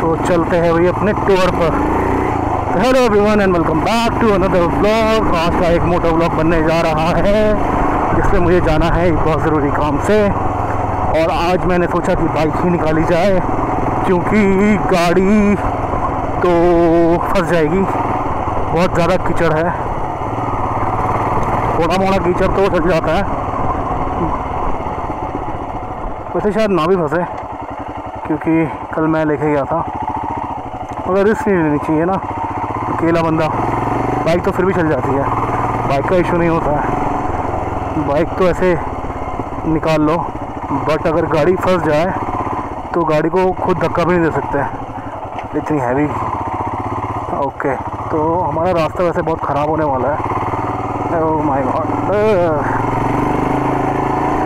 तो चलते हैं भाई अपने टूर पर। Hello everyone and welcome back to another vlog. आज का एक मोटा व्लॉग बनने जा रहा है जिसमें मुझे जाना है एक बहुत ज़रूरी काम से। और आज मैंने सोचा कि बाइक ही निकाली जाए क्योंकि गाड़ी तो फंस जाएगी, बहुत ज़्यादा कीचड़ है। थोड़ा मोड़ा कीचड़ तो चल जाता है, वैसे शायद ना भी फंसे क्योंकि कल मैं लेके गया था। मगर रिस्क नहीं लेनी चाहिए ना, अकेला बंदा। बाइक तो फिर भी चल जाती है, बाइक का इशू नहीं होता है, बाइक तो ऐसे निकाल लो। बट अगर गाड़ी फंस जाए तो गाड़ी को खुद धक्का भी नहीं दे सकते, इतनी हैवी। ओके, तो हमारा रास्ता वैसे बहुत ख़राब होने वाला है। ओह माय गॉड,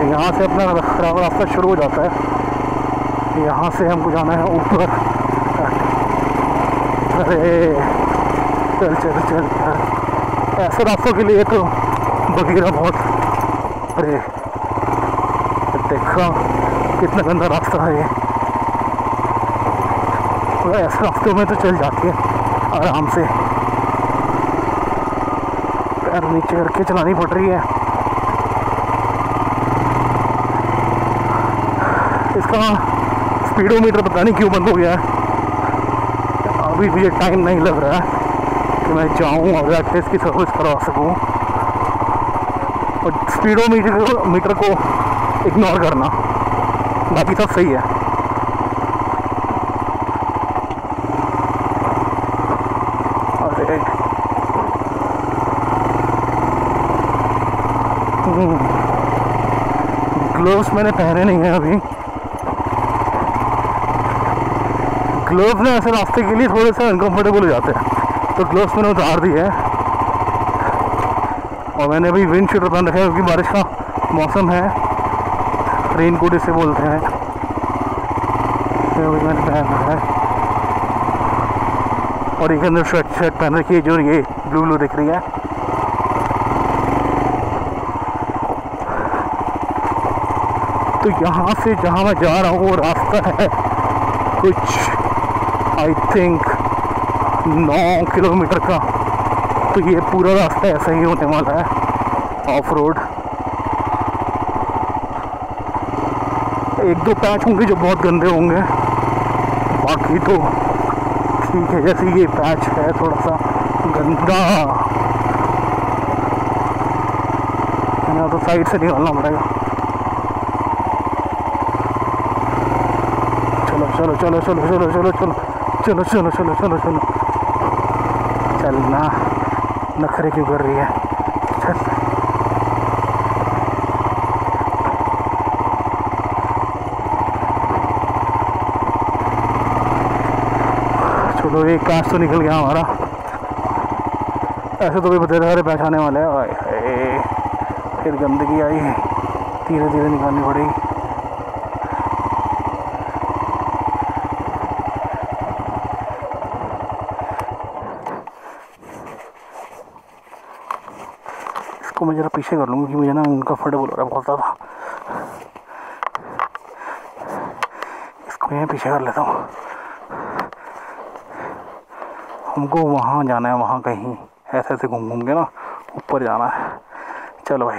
यहाँ से अपना खराब रास्ता शुरू हो जाता है। यहाँ से हमको जाना है ऊपर। अरे चल चल चल, ऐसे रास्तों के लिए तो बगीरा बहुत। अरे देखा कितना गंदा रास्ता है ये। ऐसे रास्तों में तो चल जाती है आराम से, पैर नीचे करके चलानी पड़ रही है। इसका स्पीडोमीटर पता नहीं क्यों बंद हो गया है। अभी मुझे टाइम नहीं लग रहा है कि मैं जाऊँ और जाके इसकी सर्विस करवा सकूँ। और स्पीडोमीटर को इग्नोर करना, बाकी सब सही है। अरे ग्लोव्स मैंने पहने नहीं हैं अभी। ग्लोव्स ना ऐसे रास्ते के लिए थोड़े से अनकम्फर्टेबल हो जाते हैं, तो ग्लोव्स मैंने उतार दिए हैं। और मैंने अभी विंड शीटर पहन रखा है क्योंकि बारिश का मौसम है, रेन कोट इसे बोलते हैं। तो मैंने पहन रखा है और एक अंदर शर्ट पहन रखी है जो ये ब्लू ब्लू दिख रही है। तो यहाँ से जहाँ मैं जा रहा हूँ वो रास्ता है कुछ आई थिंक 9 किलोमीटर का। तो ये पूरा रास्ता ऐसा ही होने वाला है, ऑफ रोड। एक दो पैच होंगे जो बहुत गंदे होंगे, बाकी तो ठीक है। जैसे ये पैच है थोड़ा सा गंदा, यहाँ तो साइड से निकालना पड़ेगा। चलो चलो चलो चलो चलो चलो चलो चलो चलो चलो चलो चलना, नखरे क्यों कर रही है। चल चलो, एक कांच तो निकल गया हमारा। ऐसे तो भी बता रहे पहचाने वाले हैं। फिर गंदगी आई, धीरे धीरे निकालनी पड़ेगी। इसको मैं ज़रा पीछे कर लूँगी कि मुझे ना अनकम्फर्टेबल हो रहा है बहुत ज़्यादा। इसको यहाँ पीछे कर लेता हूँ। हमको वहाँ जाना है, वहाँ कहीं ऐसे ऐसे घूम घूम के ना ऊपर जाना है। चलो भाई,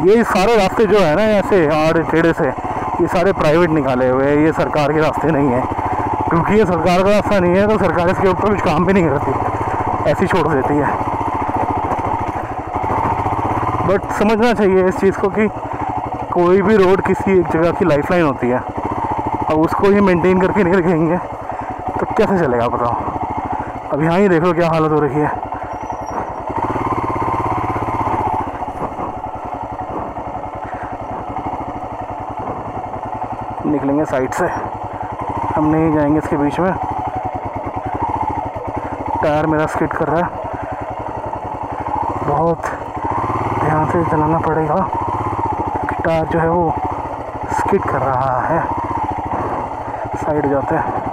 ये सारे रास्ते जो है ना ऐसे आड़े टेढ़े से, ये सारे प्राइवेट निकाले हुए हैं, ये सरकार के रास्ते नहीं है। क्योंकि ये सरकार का रास्ता नहीं है तो सरकार इसके ऊपर कुछ काम भी नहीं करती, ऐसी छोड़ देती है। बट समझना चाहिए इस चीज़ को कि कोई भी रोड किसी एक जगह की लाइफलाइन होती है, और उसको ही मेंटेन करके नहीं रखेंगे तो कैसे चलेगा बताओ। अब यहाँ ही देख लो क्या हालत हो रही है। निकलेंगे साइड से, हम नहीं जाएंगे इसके बीच में। टायर मेरा स्किड कर रहा है, बहुत ध्यान से चलाना पड़ेगा क्योंकि टायर जो है वो स्किड कर रहा है। साइड हो जाते हैं।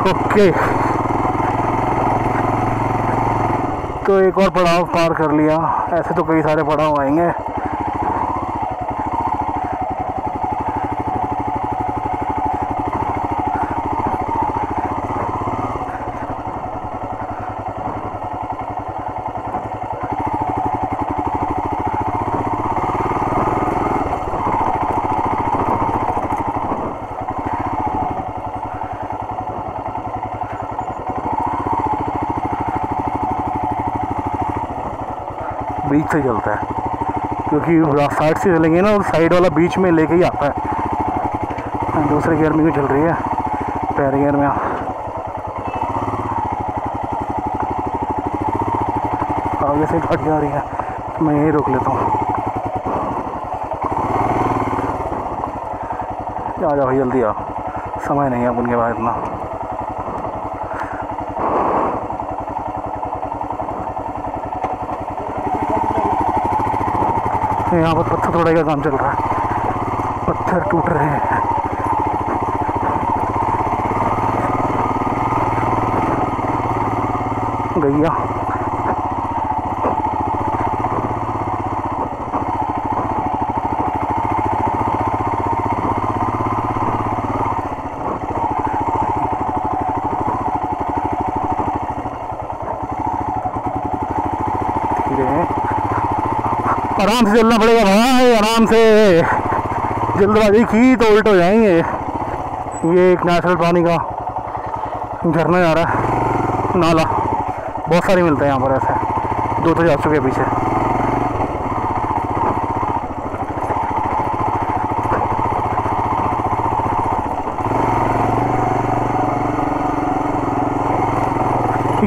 ओके, तो एक और पड़ाव पार कर लिया। ऐसे तो कई सारे पड़ाव आएंगे। बीच से चलता है क्योंकि साइड से चलेंगे ना, और साइड वाला बीच में लेके ही आता है। दूसरे गियर में भी चल रही है, पैर गियर में। आगे से गाड़ी आ रही है तो मैं यहीं रोक लेता हूँ। आ जाओ भाई जल्दी आओ, समय नहीं है अपन के पास इतना। यहाँ पर पत्थर तोड़ाई का काम चल रहा है, पत्थर टूट रहे हैं। गैया आराम से चलना पड़ेगा भाई, आराम से। जल्दबाजी की तो उल्ट हो जाएंगे। ये एक नेचुरल पानी का झरना जा रहा है, नाला। बहुत सारे मिलते हैं यहाँ पर ऐसे। 2 तो जा चुके पीछे।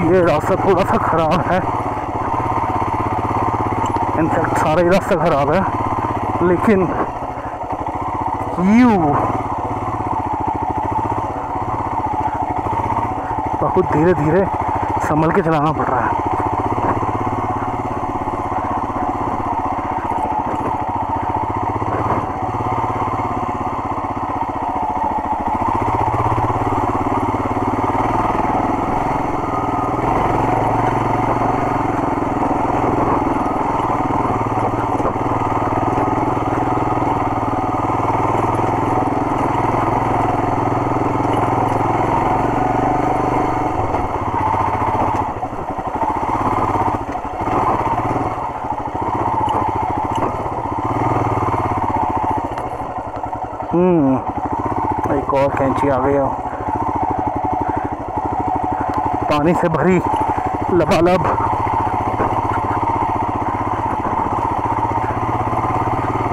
ये रास्ता थोड़ा सा खराब है, इनफैक्ट सारा ही रास्ता खराब है, लेकिन बहुत धीरे धीरे संभल के चलाना पड़ रहा है। एक और कैंची आ गई है, पानी से भरी लबालब।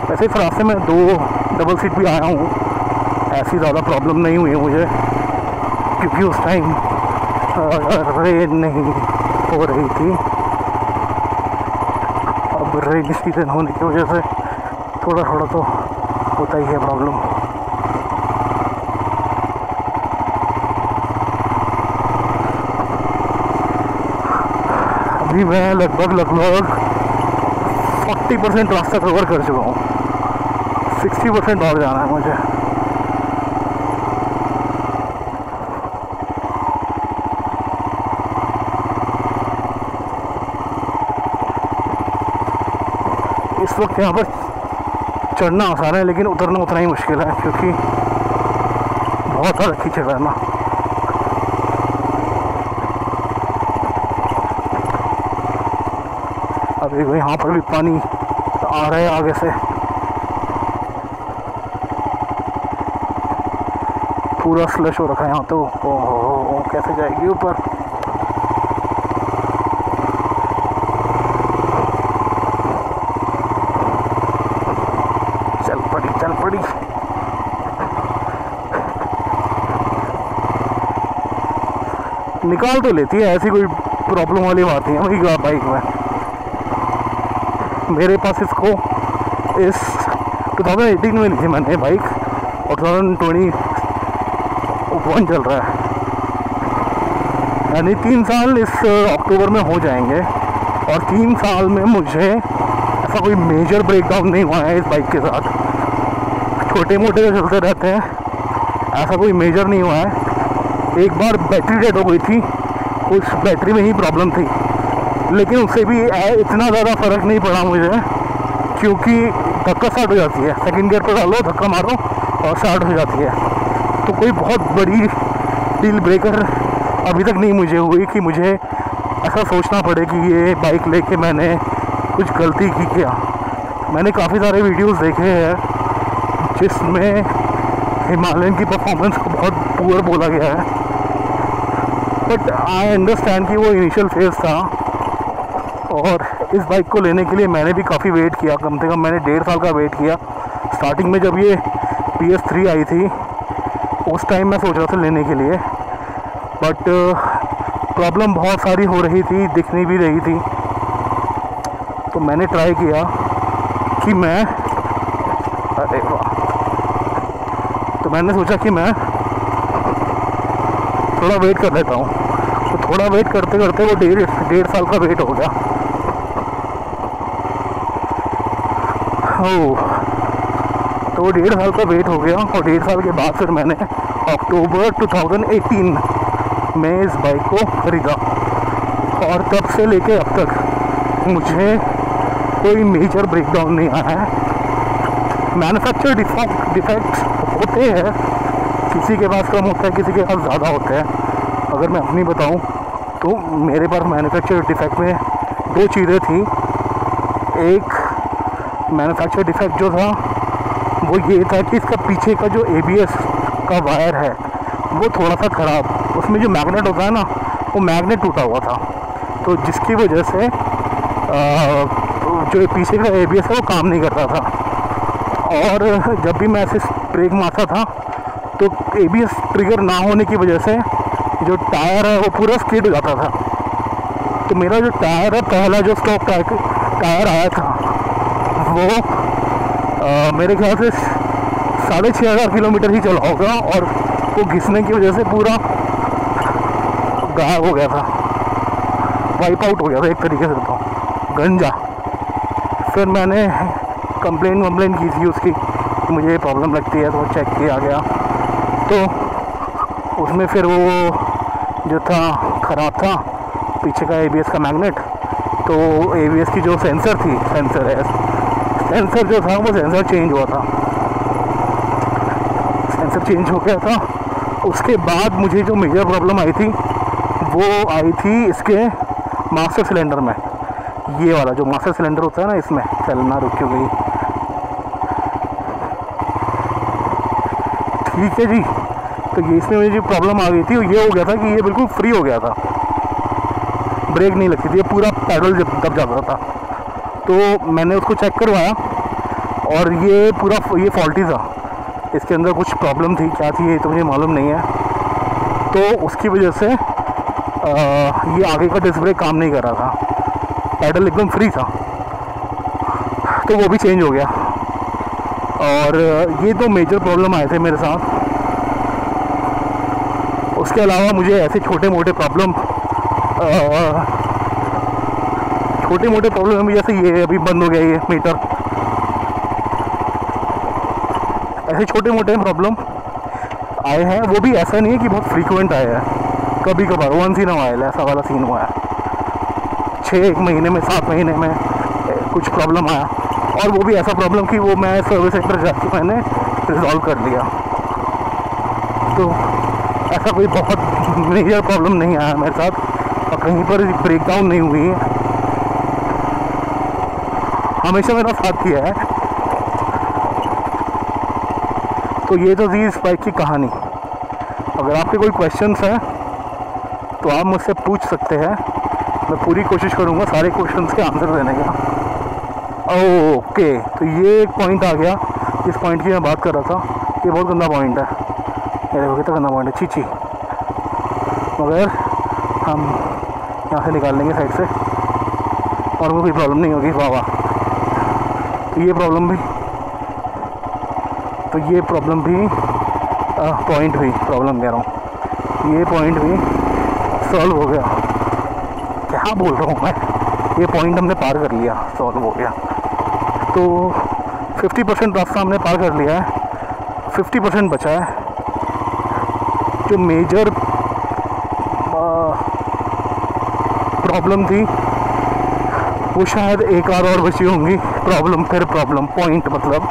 वैसे इस रास्ते में 2 डबल सीट भी आया हूँ, ऐसी ज़्यादा प्रॉब्लम नहीं हुई है मुझे, क्योंकि उस टाइम रेन नहीं हो रही थी। अब रेन सीजन होने की वजह से थोड़ा थोड़ा तो होता ही है प्रॉब्लम। अभी मैं लगभग 40% रास्ता कवर कर चुका हूँ, 60% और जाना है मुझे। इस वक्त यहाँ पर चढ़ना आसान है, लेकिन उतरना उतना ही मुश्किल है, क्योंकि बहुत ज़्यादा कीचड़ है ना। अभी यहाँ पर भी पानी आ रहा है आगे से, पूरा स्लश हो रखा है यहाँ तो। ओहो, कैसे जाएगी ऊपर। चल पड़ी। निकाल तो लेती है, ऐसी कोई प्रॉब्लम वाली बात नहीं है भाई बाइक में। मेरे पास इसको इस 2018 में ली थी मैंने बाइक और 2021 चल रहा है, यानी 3 साल इस अक्टूबर में हो जाएंगे। और 3 साल में मुझे ऐसा कोई मेजर ब्रेकडाउन नहीं हुआ है इस बाइक के साथ। छोटे मोटे तो चलते रहते हैं, ऐसा कोई मेजर नहीं हुआ है। एक बार बैटरी डेड हो गई थी, उस बैटरी में ही प्रॉब्लम थी, लेकिन उससे भी इतना ज़्यादा फ़र्क नहीं पड़ा मुझे, क्योंकि धक्का स्टार्ट हो जाती है, सेकंड गियर पर डालो, धक्का मारो और स्टार्ट हो जाती है। तो कोई बहुत बड़ी डील ब्रेकर अभी तक नहीं मुझे हुई कि मुझे ऐसा सोचना पड़े कि ये बाइक लेके मैंने कुछ गलती की क्या। मैंने काफ़ी सारे वीडियोस देखे हैं जिसमें हिमालयन की परफॉर्मेंस को बहुत पुअर बोला गया है, बट आई अंडरस्टैंड कि वो इनिशियल फेज़ था। और इस बाइक को लेने के लिए मैंने भी काफ़ी वेट किया, कम से कम मैंने 1.5 साल का वेट किया। स्टार्टिंग में जब ये PS3 आई थी उस टाइम मैं सोच रहा था लेने के लिए, बट प्रॉब्लम बहुत सारी हो रही थी, दिखनी भी रही थी। तो मैंने ट्राई किया कि मैं अरे वाह, तो मैंने सोचा कि मैं थोड़ा वेट कर लेता हूँ। तो थोड़ा वेट करते करते वो 1.5 साल का वेट हो गया। तो वो 1.5 साल का वेट हो गया और 1.5 साल के बाद फिर मैंने अक्टूबर 2018 में इस बाइक को खरीदा। और तब से लेके अब तक मुझे कोई मेजर ब्रेकडाउन नहीं आया है। मैन्युफैक्चर डिफेक्ट्स होते हैं, किसी के पास कम होता है, किसी के पास ज़्यादा होता है। अगर मैं अपनी बताऊं तो मेरे पास मैन्युफैक्चर डिफेक्ट में 2 चीज़ें थी। एक मैन्युफैक्चर डिफेक्ट जो था वो ये था कि इसका पीछे का जो ABS का वायर है वो थोड़ा सा ख़राब, उसमें जो मैग्नेट होता है ना वो मैग्नेट टूटा हुआ था, तो जिसकी वजह से जो पीछे का ABS है वो काम नहीं करता था। और जब भी मैं ऐसे ब्रेक मारता था तो ABS ट्रिगर ना होने की वजह से जो टायर है वो पूरा स्किड हो जाता था। तो मेरा जो टायर है, पहला जो स्टॉक टायर आया था वो मेरे ख्याल से 6,500 किलोमीटर ही चला होगा और वो घिसने की वजह से पूरा गायब हो गया था, वाइप आउट हो गया था एक तरीके से, तो गंजा। फिर मैंने कंप्लेन की थी उसकी, मुझे ये प्रॉब्लम लगती है, तो चेक किया गया तो उसमें फिर वो जो था ख़राब था, पीछे का ABS का मैग्नेट। तो ABS की जो सेंसर जो था वो सेंसर चेंज हुआ था, सेंसर चेंज हो गया था। उसके बाद मुझे जो मेजर प्रॉब्लम आई थी वो आई थी इसके मास्टर सिलेंडर में। ये वाला जो मास्टर सिलेंडर होता है ना, इसमें चलना रुक क्यों गई, ठीक है जी। तो ये इसमें मुझे जो प्रॉब्लम आ गई थी वो ये हो गया था कि ये बिल्कुल फ्री हो गया था, ब्रेक नहीं लगती थी, ये पूरा पैडल दब जाता था। तो मैंने उसको चेक करवाया और ये पूरा ये फॉल्टी था, इसके अंदर कुछ प्रॉब्लम थी, क्या थी ये तो मुझे मालूम नहीं है। तो उसकी वजह से ये आगे का डिस्क ब्रेक काम नहीं कर रहा था, पैडल एकदम फ्री था, तो वो भी चेंज हो गया। और ये तो मेजर प्रॉब्लम आए थे मेरे साथ। उसके अलावा मुझे ऐसे छोटे मोटे प्रॉब्लम में जैसे ये अभी बंद हो गया ये मीटर, ऐसे छोटे मोटे प्रॉब्लम आए हैं। वो भी ऐसा नहीं है कि बहुत फ्रीक्वेंट आए हैं, कभी कभार वंस इन अ वाइल ऐसा वाला सीन हुआ है। 1 महीने में 7 महीने में कुछ प्रॉब्लम आया, और वो भी ऐसा प्रॉब्लम कि वो मैं सर्विस सेंटर जाके मैंने रिजॉल्व कर लिया। तो ऐसा कोई बहुत मेजर प्रॉब्लम नहीं आया मेरे साथ, और कहीं पर ब्रेकडाउन नहीं हुई है, हमेशा मेरा साथ किया है। तो ये तो थी इस बाइक की कहानी। अगर आपके कोई क्वेश्चंस हैं तो आप मुझसे पूछ सकते हैं, मैं पूरी कोशिश करूँगा सारे क्वेश्चंस के आंसर देने का। ओके, तो ये एक पॉइंट आ गया जिस पॉइंट की मैं बात कर रहा था। ये बहुत गंदा पॉइंट है, ये देखो कितना गंदा पॉइंट है, छी। मगर हम यहाँ से निकाल लेंगे साइड से और वो कोई प्रॉब्लम नहीं होगी। वाह वाह, तो ये प्रॉब्लम भी तो ये प्रॉब्लम भी पॉइंट हुई, प्रॉब्लम कह रहा हूँ, ये पॉइंट भी सॉल्व हो गया। क्या बोल रहा हूँ मैं, ये पॉइंट हमने पार कर लिया, सॉल्व हो गया। तो 50% रास्ता हमने पार कर लिया है, 50% बचा है। जो मेजर प्रॉब्लम थी वो शायद एक और बची होंगी प्रॉब्लम, फिर प्रॉब्लम पॉइंट मतलब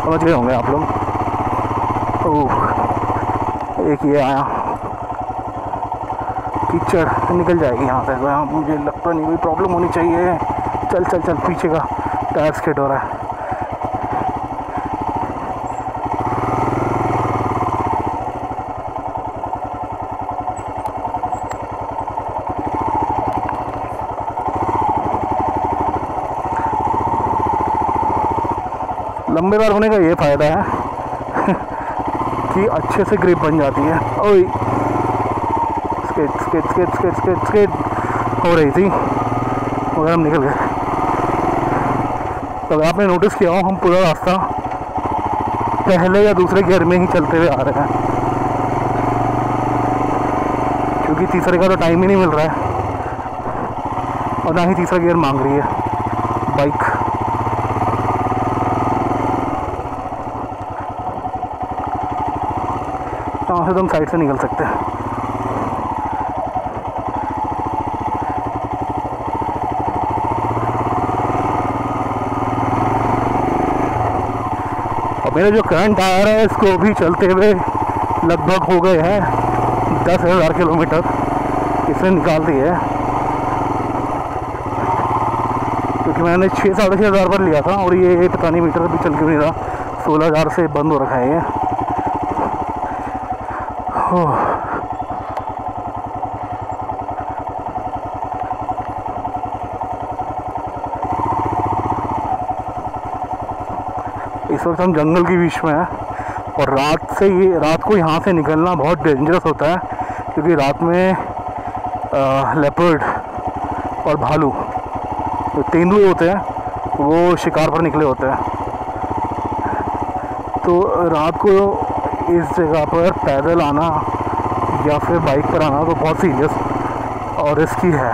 समझ गए होंगे आप लोग। ओह, एक ये आया कीचड़, निकल जाएगी यहाँ से, मुझे लगता नहीं कोई प्रॉब्लम होनी चाहिए। चल चल चल, पीछे का टायर स्किड हो रहा है। लंबे बार होने का ये फ़ायदा है कि अच्छे से ग्रिप बन जाती है। ओए skate skate skate skate skate skate हो रही थी मगर हम निकल गए। तो आपने नोटिस किया हो, हम पूरा रास्ता पहले या दूसरे गियर में ही चलते हुए आ रहे हैं, क्योंकि तीसरे का तो टाइम ही नहीं मिल रहा है और ना ही तीसरा गियर मांग रही है बाइक। यहाँ से तो हम साइड से निकल सकते हैं। और मेरे जो करंट टायर है इसको भी चलते हुए लगभग हो गए हैं 10,000 किलोमीटर इसने निकाल दी है, क्योंकि मैंने 6-6,500 पर लिया था और ये पता नहीं मीटर भी चल क्यों नहीं रहा। 16,000 से बंद हो रखा है ये। इस वक्त हम जंगल के बीच में हैं और रात को यहाँ से निकलना बहुत डेंजरस होता है, क्योंकि रात में लेपर्ड और भालू, जो तेंदुए होते हैं, वो शिकार पर निकले होते हैं। तो रात को इस जगह पर पैदल आना या फिर बाइक पर आना तो बहुत सीरियस और रिस्की है।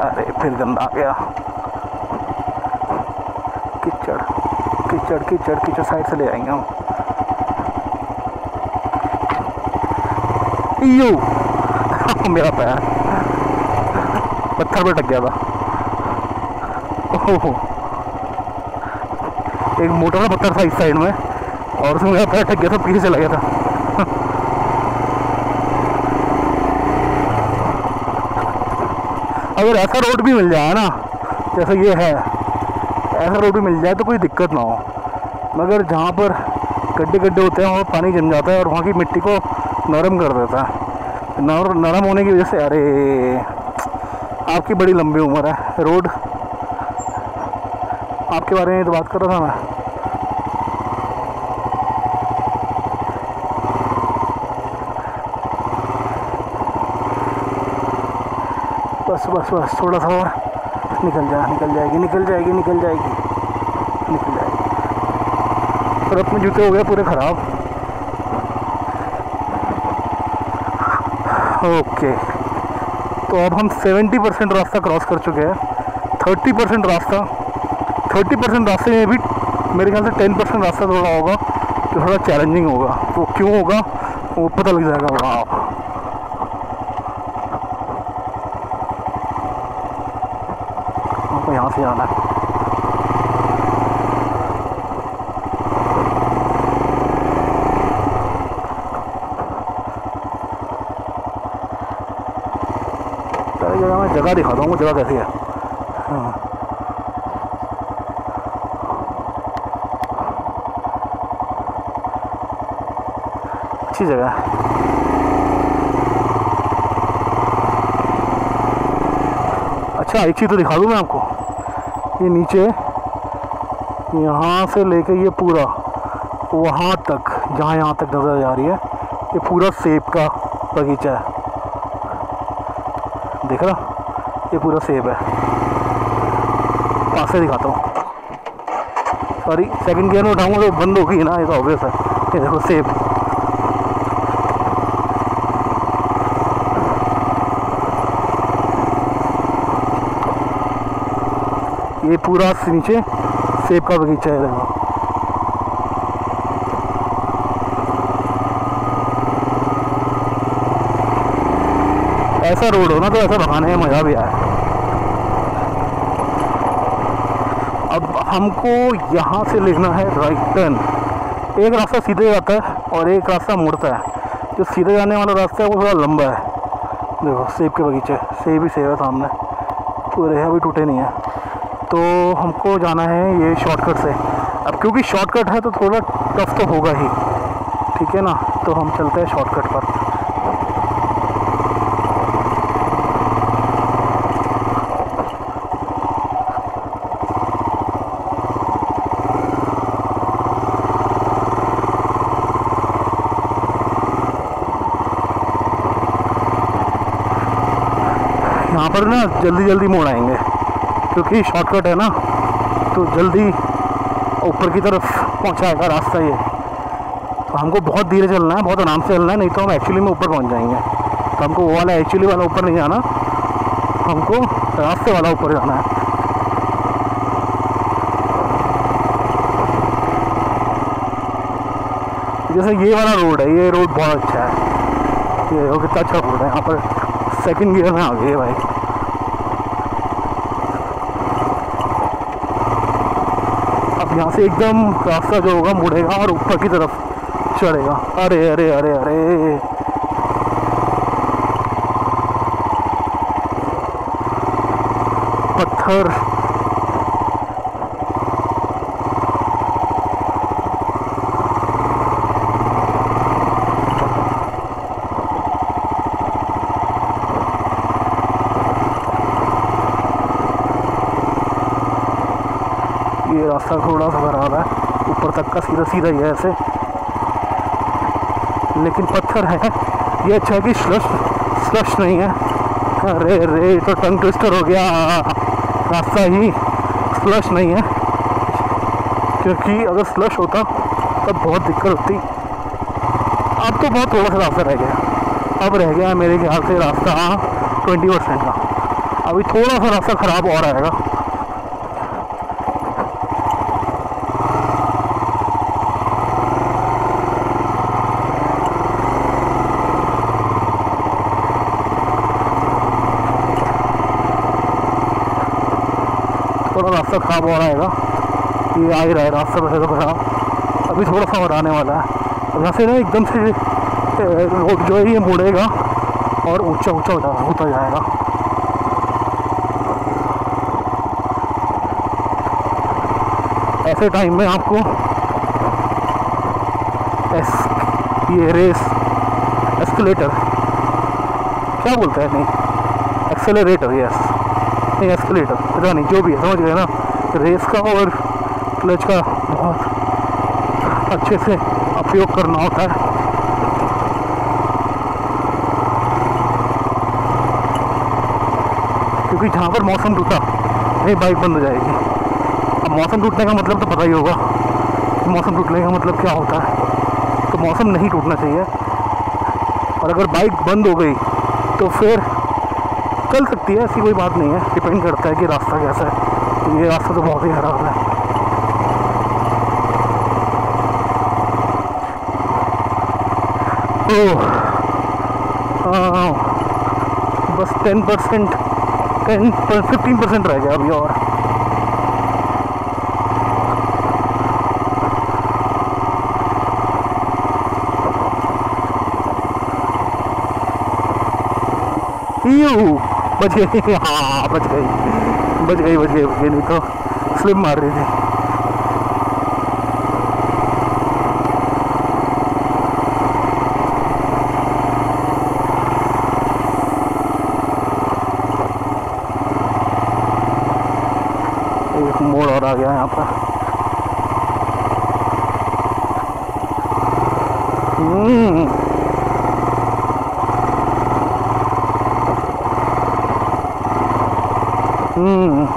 अरे फिर गंदा आ गया, कीचड़ कीचड़ कीचड़ कीचड़, साइड से ले आएंगे हम। यो मेरा पैर पत्थर पे टक गया था। ओहो, एक मोटा सा पत्थर था इस साइड में और उसमें मेरा पैर टक गया था, पीछे चला गया था। अगर ऐसा रोड भी मिल जाए ना, जैसा ये है, ऐसा रोड भी मिल जाए तो कोई दिक्कत ना हो, मगर जहाँ पर गड्ढे गड्ढे होते हैं वहाँ पानी जम जाता है और वहाँ की मिट्टी को नरम कर देता है। नरम होने की वजह से, अरे आपकी बड़ी लंबी उम्र है, रोड आपके बारे में तो बात कर रहा था मैं। बस बस बस, थोड़ा सा और, निकल जाएगी निकल जाएगी निकल जाएगी निकल जाएगी। और अपने जूते हो गए पूरे ख़राब। ओके, तो अब हम 70% रास्ता क्रॉस कर चुके हैं। 30% रास्ते में भी मेरे ख्याल से 10% रास्ता थोड़ा होगा जो थोड़ा चैलेंजिंग होगा। वो क्यों होगा वो पता लग जाएगा वहाँ आप। हमको यहाँ से जाना है। जगह दिखाता हूँ जगह कैसी है। हाँ, अच्छी जगह है। अच्छा, एक चीज़ तो दिखा दूँ मैं आपको, ये नीचे यहाँ से लेके ये पूरा वहाँ तक, जहाँ यहाँ तक नज़र जा रही है, ये पूरा सेब का बगीचा है। देख रहा, ये पूरा सेब है। पास से दिखाता हूँ, सॉरी सेकंड गियर में उठाऊँगा तो बंद होगी ना, ये तो ऑब्वियस है। ये देखो सेब, ये पूरा नीचे सेब का बगीचा है। देखो ऐसा रोड हो ना तो ऐसा भगाने में मज़ा भी आया। अब हमको यहाँ से लेना है राइट टर्न। एक रास्ता सीधे जाता है और एक रास्ता मुड़ता है। जो सीधे जाने वाला रास्ता है वो थोड़ा लंबा है। देखो सेब के बगीचे, सेब ही सेब है सामने, पूरे है, अभी टूटे नहीं है। तो हमको जाना है ये शॉर्टकट से। अब क्योंकि शॉर्टकट है तो थोड़ा टफ तो होगा ही, ठीक है ना। तो हम चलते हैं शॉर्टकट पर। यहाँ पर ना जल्दी जल्दी मोड़ आएंगे क्योंकि शॉर्टकट है ना, तो जल्दी ऊपर की तरफ पहुँचाएगा रास्ता ये। तो हमको बहुत धीरे चलना है, बहुत आराम से चलना है, नहीं तो हम एक्चुअली में ऊपर पहुँच जाएंगे। तो हमको वो वाला एक्चुअली वाला ऊपर नहीं जाना, हमको रास्ते वाला ऊपर जाना है। जैसे ये वाला रोड है, ये रोड बहुत अच्छा है। ये कितना अच्छा रोड है। यहाँ पर सेकंड गियर में आ गई है भाई। अब यहाँ से एकदम रास्ता जो होगा मुड़ेगा और ऊपर की तरफ चढ़ेगा। अरे अरे अरे अरे, पत्थर, ये रास्ता थोड़ा सा खराब है, ऊपर तक का सीधा सीधा ही है ऐसे, लेकिन पत्थर है। ये अच्छा है कि स्लश नहीं है। अरे रे, तो टंग ट्विस्टर हो गया। रास्ता ही स्लश नहीं है, क्योंकि अगर स्लश होता तब बहुत दिक्कत होती। अब तो बहुत थोड़ा सा रास्ता रह गया। अब रह गया मेरे ख्याल से रास्ता 20% का। अभी थोड़ा सा रास्ता ख़राब और आएगा। थोड़ा रास्ता खराब हो आएगा। ये आ ही रहा है रास्ता वैसे तो खराब, अभी थोड़ा सा और आने वाला है। अब यहाँ से ना एकदम से रोड जो है ये मुड़ेगा और ऊंचा ऊंचा होता जाएगा। ऐसे टाइम में आपको ये रेस एस्केलेटर क्या बोलता है, नहीं एक्सेलरेटर, यस नहीं एस्केलेटर, पता नहीं, जो भी है, समझ गए ना। रेस का और क्लच का बहुत अच्छे से उपयोग करना होता है। क्योंकि जहाँ पर मौसम टूटा नहीं बाइक बंद हो जाएगी। अब मौसम टूटने का मतलब तो पता ही होगा, मौसम टूटने का मतलब क्या होता है। तो मौसम नहीं टूटना चाहिए, और अगर बाइक बंद हो गई तो फिर चल सकती है, ऐसी कोई बात नहीं है। डिपेंड करता है कि रास्ता कैसा है। ये रास्ता तो बहुत ही खराब है। ओह बस 10%, 15% रह गया अभी और। बच गई, हाँ बच गई, नहीं तो स्लिप मार रही थी। एक मोड़ और आ गया यहाँ पर। हम्म, हम्म,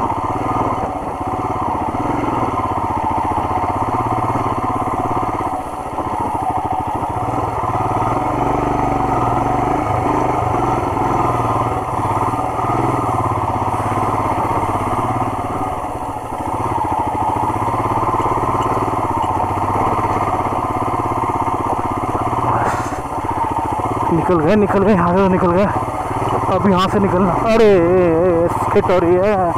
निकल गए यहाँ से, निकल गए। अब यहाँ से निकलना, अरे स्किट हो रही है।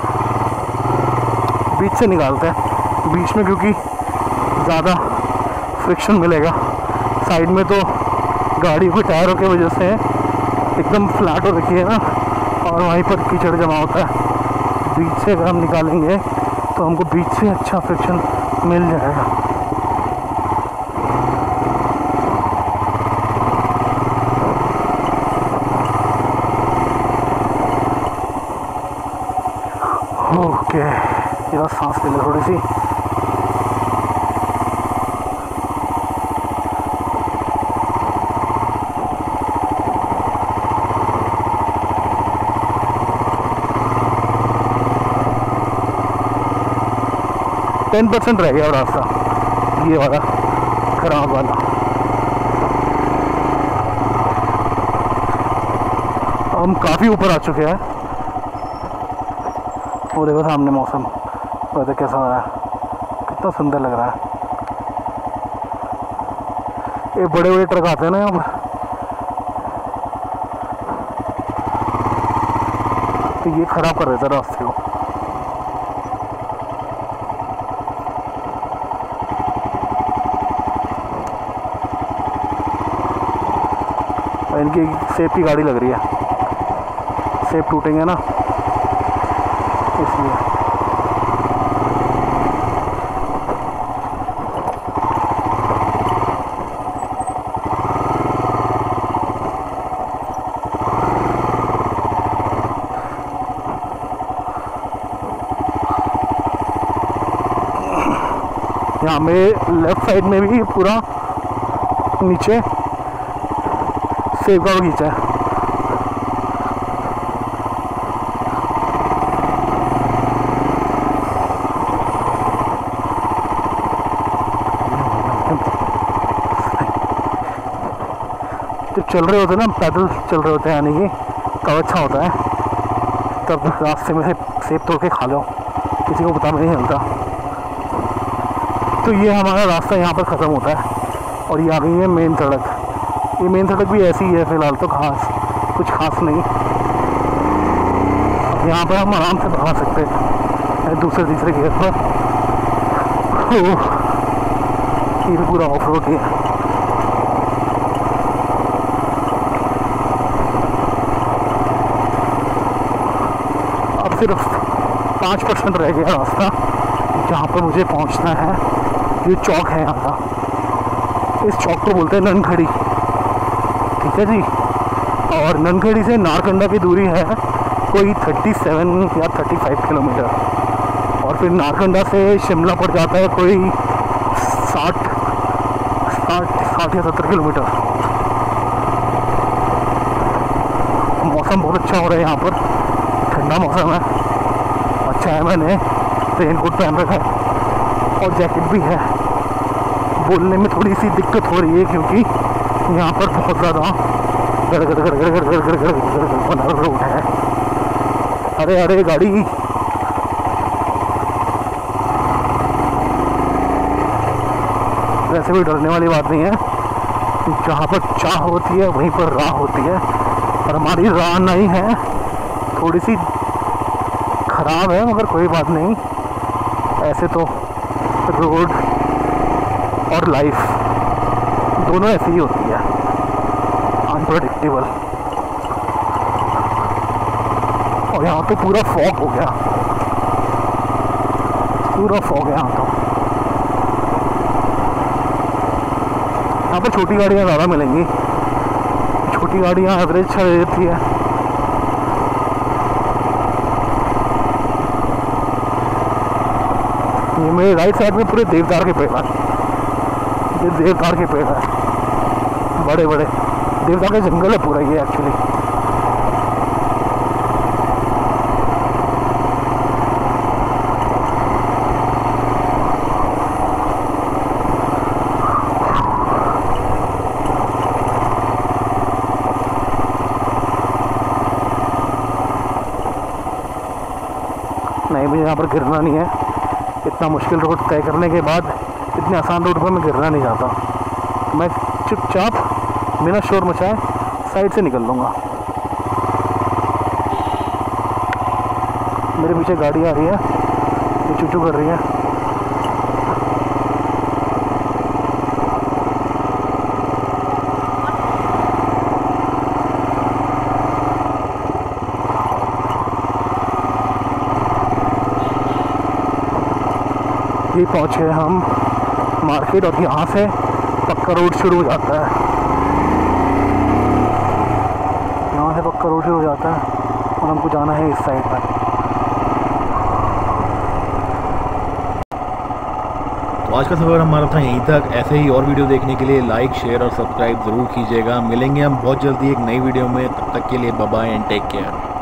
बीच से निकालते हैं, बीच में क्योंकि ज़्यादा फ्रिक्शन मिलेगा। साइड में तो गाड़ी के टायरों की वजह से एकदम फ्लैट हो रखी है ना, और वहीं पर कीचड़ जमा होता है। बीच से अगर हम निकालेंगे तो हमको बीच से अच्छा फ्रिक्शन मिल जाएगा। ओके, जरा सांस ले लो थोड़ी सी। टेन % रह गया रास्ता, ये वाला खराब वाला। हम काफ़ी ऊपर आ चुके हैं। वो देखो सामने मौसम वैसे कैसा हो रहा है, कितना सुंदर लग रहा है। ये बड़े बड़े ट्रक आते हैं ना यहाँ पर, तो ये खराब कर देता है रास्ते को। इनकी सेब की गाड़ी लग रही है, सेब टूटेंगे ना इसलिए। यहाँ मेरे लेफ्ट साइड में भी पूरा नीचे सेब का बगीचा है। जब चल रहे होते हैं ना, पैदल चल रहे होते हैं, यानी कि तब अच्छा होता है। तब रास्ते में से सेब तोड़ के खा लो, किसी को पता नहीं चलता। तो ये हमारा रास्ता यहाँ पर ख़त्म होता है और ये आ गई है मेन सड़क। ये मेन सड़क भी ऐसी ही है फ़िलहाल तो, कुछ खास नहीं। अब यहाँ पर हम आराम से भगा सकते हैं दूसरे तीसरे गेयर पर। ये भी पूरा ऑफ रोड ही है। अब सिर्फ 5% रह गया रास्ता जहाँ पर मुझे पहुँचना है। ये चौक है यहाँ का, इस चौक को बोलते हैं ननखड़ी, ठीक है जी। और ननखड़ी से नारकंडा की दूरी है कोई 37 या 35 किलोमीटर, और फिर नारकंडा से शिमला पड़ जाता है कोई 60 या 70 किलोमीटर। मौसम बहुत अच्छा हो रहा है यहाँ पर, ठंडा मौसम है, अच्छा है। मैंने रेन कोट पहन रखा है और जैकेट भी है। बोलने में थोड़ी सी दिक्कत हो रही है क्योंकि यहाँ पर बहुत ज़्यादा बना रोड है। अरे अरे गाड़ी, वैसे भी डरने वाली बात नहीं है। जहाँ पर चाह होती है वहीं पर राह होती है, और हमारी राह नहीं है, थोड़ी सी खराब है, मगर कोई बात नहीं। ऐसे तो रोड और लाइफ दोनों ऐसी ही होती है, अनप्रेडिक्टेबल। और यहाँ तो पूरा फॉग हो गया, पूरा फॉग है यहाँ तो। यहाँ पर छोटी गाड़ियाँ ज़्यादा मिलेंगी, छोटी गाड़ियाँ एवरेज अच्छा दे देती है। ये मेरे राइट साइड में पूरे देवदार के पेड़ हैं, ये देवदार के पेड़ है। बड़े बड़े देवता का जंगल है पूरा ये एक्चुअली। नहीं, मुझे यहाँ पर गिरना नहीं है। इतना मुश्किल रोड तय करने के बाद इतने आसान रोड पर मैं गिरना नहीं चाहता। मैं चुपचाप बिना शोर मचाए साइड से निकल लूँगा। मेरे पीछे गाड़ी आ रही है, ये चूचू कर रही है। ये पहुँचे हम मार्केट और यहाँ से पक्का रोड शुरू हो जाता है। यहाँ से पक्का रोड शुरू हो जाता है और हमको जाना है इस साइड पर। तो आज का सफ़र हमारा था यहीं तक। ऐसे ही और वीडियो देखने के लिए लाइक, शेयर और सब्सक्राइब ज़रूर कीजिएगा। मिलेंगे हम बहुत जल्दी एक नई वीडियो में। तब तक के लिए bye bye and take care.